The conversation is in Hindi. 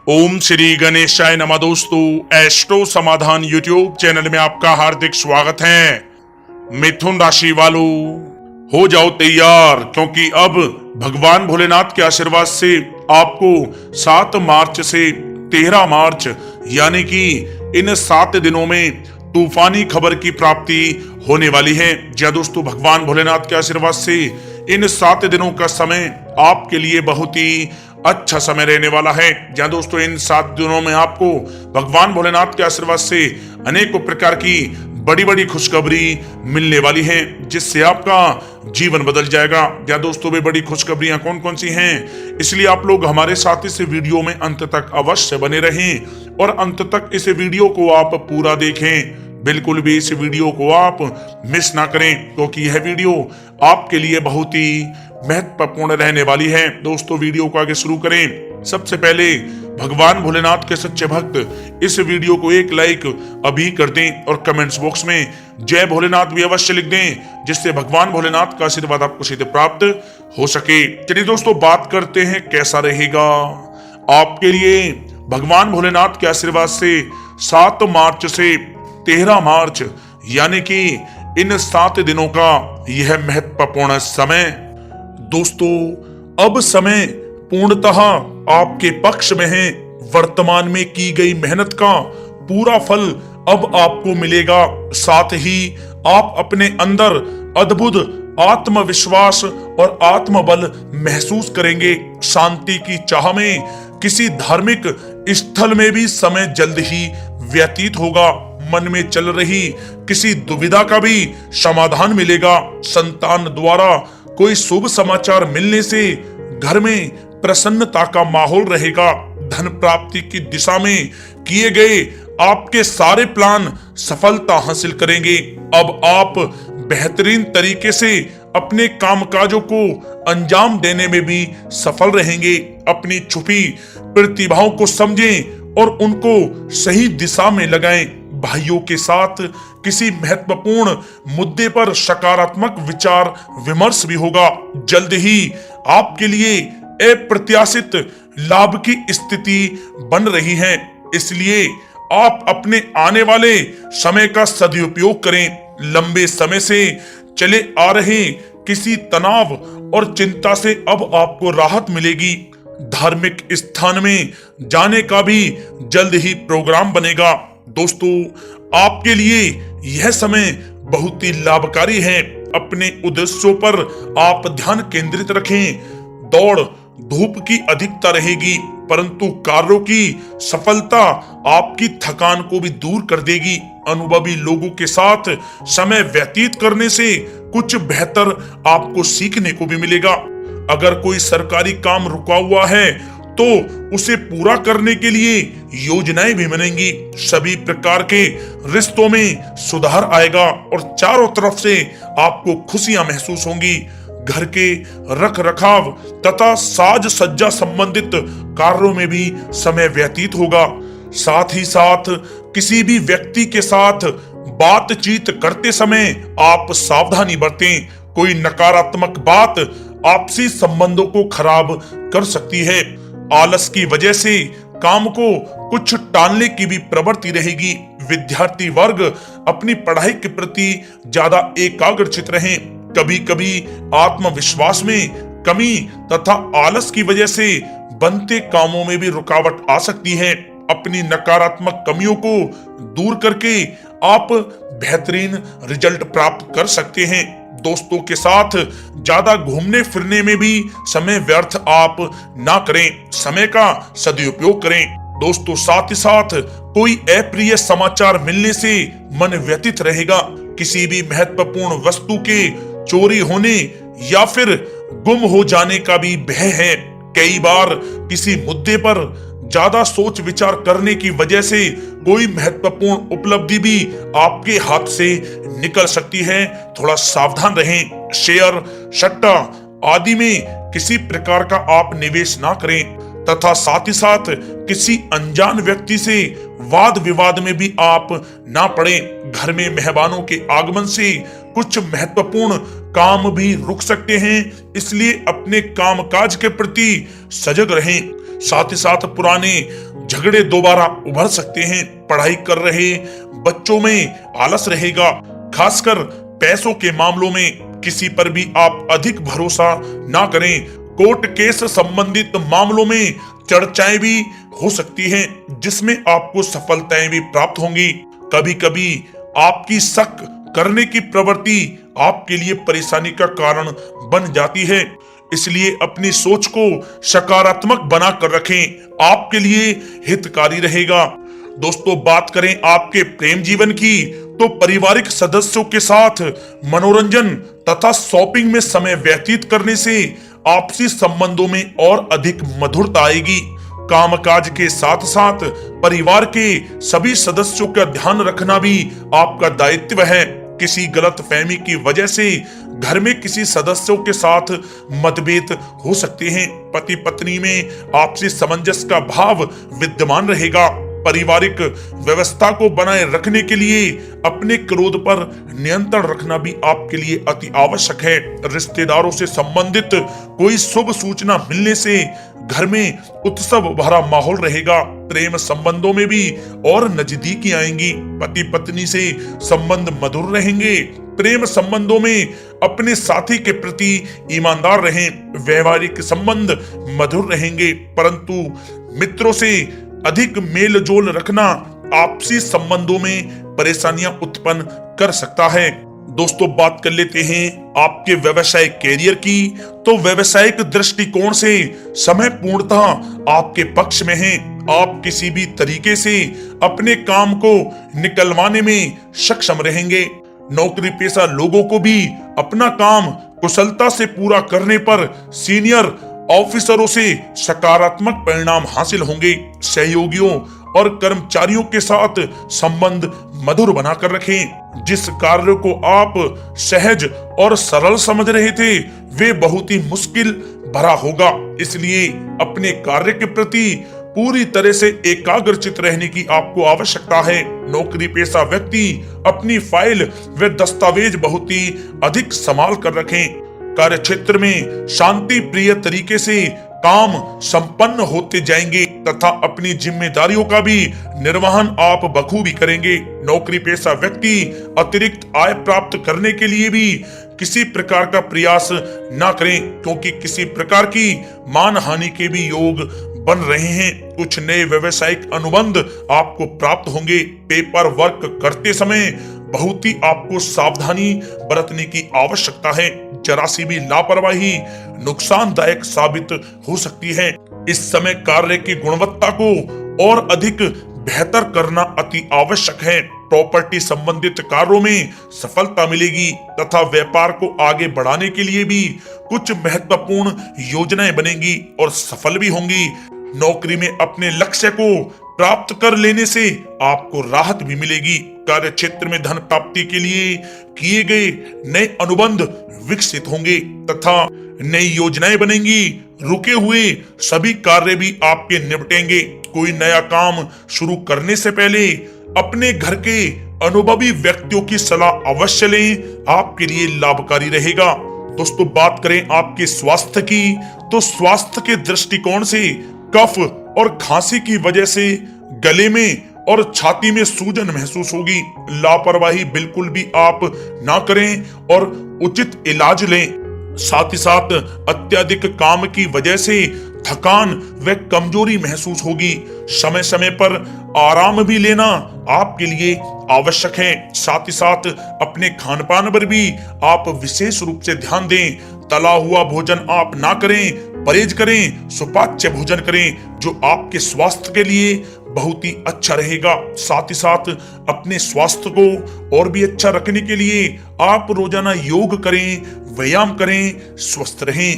ओम श्री गणेशाय नमः। दोस्तों, एस्ट्रो समाधान यूट्यूब चैनल में आपका हार्दिक स्वागत है। मिथुन राशि वालों, हो जाओ तैयार, क्योंकि अब भगवान भोलेनाथ के आशीर्वाद से आपको 7 मार्च से 13 मार्च यानी कि इन 7 दिनों में तूफानी खबर की प्राप्ति होने वाली है। जी दोस्तों, भगवान भोलेनाथ के आशीर्वाद से इन 7 दिनों का समय आपके लिए बहुत ही अच्छा समय रहने वाला है। जहां दोस्तों इन 7 दिनों में आपको भगवान भोलेनाथ के आशीर्वाद से अनेकों प्रकार की बड़ी बड़ी खुशखबरी मिलने वाली है, जिससे आपका जीवन बदल जाएगा। जहां दोस्तों वे बड़ी खुशखबरियां कौन कौन सी हैं, इसलिए आप लोग हमारे साथ इस वीडियो में अंत तक अवश्य बने रहें और अंत तक इस वीडियो को आप पूरा देखें। बिल्कुल भी इस वीडियो को आप मिस ना करें, क्योंकि यह वीडियो आपके लिए बहुत ही महत्वपूर्ण रहने वाली है। दोस्तों, वीडियो को आगे शुरू करें। सबसे पहले भगवान भोलेनाथ के सच्चे भक्त इस वीडियो को एक लाइक अभी कर दें और कमेंट्स बॉक्स में जय भोलेनाथ भी अवश्य लिख दें, जिससे भगवान भोलेनाथ का आशीर्वाद आपको सीधे प्राप्त हो सके। चलिए दोस्तों, बात करते हैं कैसा रहेगा आपके लिए भगवान भोलेनाथ के आशीर्वाद से 7 मार्च से 13 मार्च यानी कि इन 7 दिनों का यह महत्वपूर्ण समय। दोस्तों, अब समय पूर्णतः आपके पक्ष में है। वर्तमान में की गई मेहनत का पूरा फल अब आपको मिलेगा। साथ ही आप अपने अंदर अद्भुत आत्मविश्वास और आत्मबल महसूस करेंगे। शांति की चाह में किसी धार्मिक स्थल में भी समय जल्द ही व्यतीत होगा। मन में चल रही किसी दुविधा का भी समाधान मिलेगा। संतान द्वारा कोई शुभ समाचार मिलने से घर में प्रसन्नता का माहौल रहेगा। धन प्राप्ति की दिशा में किए गए आपके सारे प्लान सफलता हासिल करेंगे। अब आप बेहतरीन तरीके से अपने कामकाजों को अंजाम देने में भी सफल रहेंगे। अपनी छुपी प्रतिभाओं को समझें और उनको सही दिशा में लगाएं। भाइयों के साथ किसी महत्वपूर्ण मुद्दे पर सकारात्मक विचार विमर्श भी होगा। जल्द ही आपके लिए अप्रत्याशित लाभ की स्थिति बन रही है, इसलिए आप अपने आने वाले समय का सदुपयोग करें। लंबे समय से चले आ रहे किसी तनाव और चिंता से अब आपको राहत मिलेगी। धार्मिक स्थान में जाने का भी जल्द ही प्रोग्राम बनेगा। दोस्तों, आपके लिए यह समय बहुत ही लाभकारी है। अपने उद्देश्यों पर आप ध्यान केंद्रित रखें। दौड़ धूप की अधिकता रहेगी, परंतु कार्यों की सफलता आपकी थकान को भी दूर कर देगी। अनुभवी लोगों के साथ समय व्यतीत करने से कुछ बेहतर आपको सीखने को भी मिलेगा। अगर कोई सरकारी काम रुका हुआ है तो उसे पूरा करने के लिए योजनाएं भी बनेंगी। सभी प्रकार के रिश्तों में सुधार आएगा और चारों तरफ से आपको खुशियां महसूस होंगी। घर के रख रखाव तथा साज सज्जा संबंधित कार्यों में भी समय व्यतीत होगा। साथ ही साथ किसी भी व्यक्ति के साथ बातचीत करते समय आप सावधानी बरतें। कोई नकारात्मक बात आपसी संबंधों को खराब कर सकती है। आलस की वजह से काम को कुछ टालने की भी प्रवृत्ति रहेगी। विद्यार्थी वर्ग अपनी पढ़ाई के प्रति ज्यादा एकाग्रचित रहें। कभी कभी आत्मविश्वास में कमी तथा आलस की वजह से बनते कामों में भी रुकावट आ सकती है। अपनी नकारात्मक कमियों को दूर करके आप बेहतरीन रिजल्ट प्राप्त कर सकते हैं। दोस्तों के साथ ज्यादा घूमने फिरने में भी समय व्यर्थ आप ना करें, समय का सदुपयोग करें। दोस्तों, साथ ही साथ कोई अप्रिय समाचार मिलने से मन व्यतीत रहेगा। किसी भी महत्वपूर्ण वस्तु के चोरी होने या फिर गुम हो जाने का भी भय है। कई बार किसी मुद्दे पर ज्यादा सोच विचार करने की वजह से कोई महत्वपूर्ण उपलब्धि भी आपके हाथ से निकल सकती है। थोड़ा सावधान रहें। शेयर सट्टा आदि में किसी प्रकार का आप निवेश ना करें तथा साथ ही साथ किसी अनजान व्यक्ति से वाद विवाद में भी आप ना पड़ें। घर में मेहमानों के आगमन से कुछ महत्वपूर्ण काम भी रुक सकते हैं, इसलिए अपने कामकाज के प्रति सजग रहें। साथ ही साथ पुराने झगड़े दोबारा उभर सकते हैं। पढ़ाई कर रहे बच्चों में आलस रहेगा। खासकर पैसों के मामलों में किसी पर भी आप अधिक भरोसा ना करें। कोर्ट केस संबंधित मामलों में चर्चाएं भी हो सकती हैं, जिसमें आपको सफलताएं भी प्राप्त होंगी। कभी कभी आपकी शक करने की प्रवृत्ति आपके लिए परेशानी का कारण बन जाती है, इसलिए अपनी सोच को सकारात्मक बनाकर रखें, आपके लिए हितकारी रहेगा। दोस्तों, बात करें आपके प्रेम जीवन की, तो पारिवारिक सदस्यों के साथ मनोरंजन तथा शॉपिंग में समय व्यतीत करने से आपसी संबंधों में और अधिक मधुरता आएगी। कामकाज के साथ साथ परिवार के सभी सदस्यों का ध्यान रखना भी आपका दायित्व है। किसी गलत फहमी की वजह से घर में किसी सदस्यों के साथ मतभेद हो सकते हैं। पति पत्नी में आपसी सामंजस्य का भाव विद्यमान रहेगा। पारिवारिक व्यवस्था को बनाए रखने के लिए अपने क्रोध पर नियंत्रण रखना भी आपके लिए अति आवश्यक है। रिश्तेदारों से संबंधित कोई शुभ सूचना मिलने से घर में उत्सव भरा माहौल रहेगा। प्रेम संबंधों में भी और नजदीकी आएंगी। पति पत्नी से संबंध मधुर रहेंगे। प्रेम संबंधों में अपने साथी के प्रति ईमानदार रहें। व्यवहारिक संबंध मधुर रहेंगे, परंतु मित्रों से अधिक मेल जोल रखना आपसी संबंधों में परेशानियां उत्पन्न कर सकता है। दोस्तों, बात कर लेते हैं आपके व्यवसायिक कैरियर की। तो व्यवसायिक दृष्टिकोण से समय पूर्णतः आपके पक्ष में है। आप किसी भी तरीके से अपने काम को निकलवाने में सक्षम रहेंगे। नौकरी पेशा लोगों को भी अपना काम कुशलता से पूरा करने पर सीनियर ऑफिसरों से सकारात्मक परिणाम हासिल होंगे। सहयोगियों और कर्मचारियों के साथ संबंध मधुर बनाकर रखें। जिस कार्य को आप सहज और सरल समझ रहे थे, वे बहुत ही मुश्किल भरा होगा। इसलिए अपने कार्य के प्रति पूरी तरह से एकाग्रचित रहने की आपको आवश्यकता है। नौकरी पेशा व्यक्ति अपनी फाइल व दस्तावेज बहुत ही अधिक संभाल कर रखें। कार्य क्षेत्र में शांति प्रिय तरीके से काम संपन्न होते जाएंगे तथा अपनी जिम्मेदारियों का भी निर्वहन आप बखूबी करेंगे। नौकरी पेशा व्यक्ति अतिरिक्त आय प्राप्त करने के लिए भी किसी प्रकार का प्रयास न करें, क्योंकि किसी प्रकार की मान हानि के भी योग बन रहे हैं। कुछ नए व्यवसायिक अनुबंध आपको प्राप्त होंगे। पेपर वर्क करते समय बहुत ही आपको सावधानी बरतने की आवश्यकता है। जरा सी भी लापरवाही नुकसानदायक साबित हो सकती है। इस समय कार्य की गुणवत्ता को और अधिक बेहतर करना अति आवश्यक है। प्रॉपर्टी संबंधित कार्यों में सफलता मिलेगी तथा व्यापार को आगे बढ़ाने के लिए भी कुछ महत्वपूर्ण योजनाएं बनेंगी और सफल भी होंगी। नौकरी में अपने लक्ष्य को प्राप्त कर लेने से आपको राहत भी मिलेगी। कार्य क्षेत्र में धन प्राप्ति के लिए किए गए नए अनुबंध विकसित होंगे तथा नई योजनाएं बनेंगी। रुके हुए सभी कार्य भी आपके निपटेंगे। कोई नया काम शुरू करने से पहले अपने घर के अनुभवी व्यक्तियों की सलाह अवश्य लें, आपके लिए लाभकारी रहेगा। दोस्तों, बात करें आपके स्वास्थ्य की, तो स्वास्थ्य के दृष्टिकोण से कफ और खांसी की वजह से गले में और छाती में सूजन महसूस होगी। लापरवाही बिल्कुल भी आप ना करें और उचित इलाज लें। साथ ही साथ अत्यधिक काम की वजह से थकान व कमजोरी महसूस होगी। समय समय पर आराम भी लेना आपके लिए आवश्यक है। साथ ही साथ अपने खान पान पर भी आप विशेष रूप से ध्यान दें। तला हुआ भोजन आप ना करें, परहेज करें, सुपाच्य भोजन करें, जो आपके स्वास्थ्य के लिए बहुत ही अच्छा रहेगा। साथ ही साथ अपने स्वास्थ्य को और भी अच्छा रखने के लिए आप रोजाना योग करें, व्यायाम करें, स्वस्थ रहें।